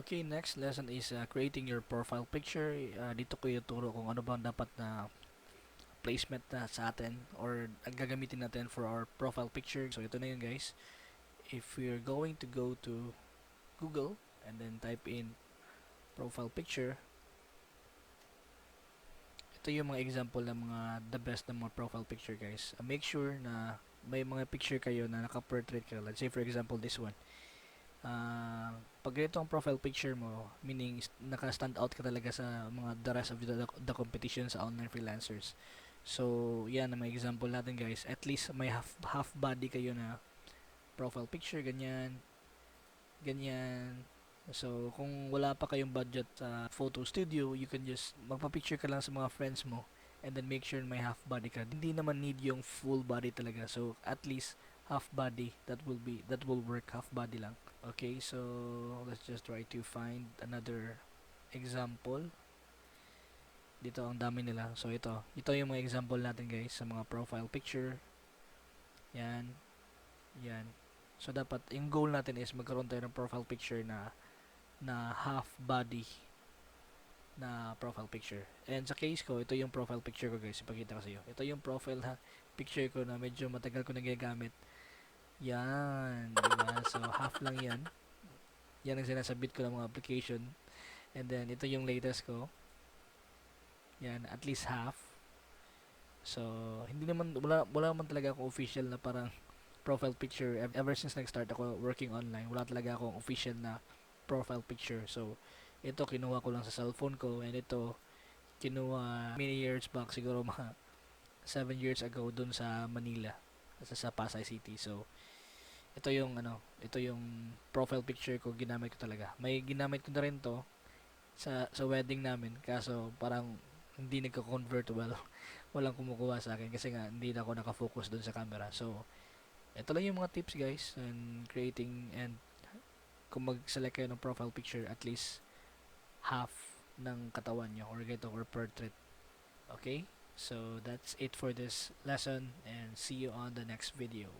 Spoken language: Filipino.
Okay, next lesson is creating your profile picture. Dito ko ituro kung ano bang dapat na placement na sa atin or ang gagamitin natin for our profile picture. So ito na yun guys. If we're going to go to Google and then type in profile picture, ito yung mga example ng mga the best na mga profile picture guys. Make sure na may mga picture kayo na naka-portrait kayo. Let's say for example this one. Pag ganito ang profile picture mo, meaning naka-stand out ka talaga sa mga the rest of the competition sa online freelancers. So, yan ang mga example natin guys. At least may half body kayo na profile picture, ganyan, ganyan. So, kung wala pa kayong budget sa photo studio, you can just magpa-picture ka lang sa mga friends mo and then make sure may half body ka. Hindi naman need yung full body talaga. So, at least half body, that will work, half body lang. Okay, so let's just try to find another example. Dito ang dami nila. So ito yung mga example natin guys sa mga profile picture. Yan, yan. So dapat yung goal natin is magkaroon tayo ng profile picture na half body na profile picture. And sa case ko, ito yung profile picture ko guys. Ipakita ko sa iyo. Ito yung profile picture ko na medyo matagal ko nagagamit. Yan, diba? So half lang yan. Yan ang sinasabit ko ng mga application. And then ito yung latest ko. Yan, at least half. So, hindi naman, wala man talaga akong official na parang profile picture. Ever since nag-start ako working online, wala talaga akong official na profile picture. So, ito kinuha ko lang sa cellphone ko, and ito kinuha many years back, siguro mga 7 years ago dun sa Manila, sa Pasay City. So, ito yung profile picture ko, ginamit ko talaga. May ginamit ko na rin to sa wedding namin, kaso parang hindi nagko-convert well. Walang kumukuha sa akin kasi nga hindi na ako nakafocus doon sa camera. So, ito lang yung mga tips guys on creating, and kung mag-select kayo ng profile picture, at least half ng katawan nyo or ganito or portrait. Okay? So, that's it for this lesson and see you on the next video.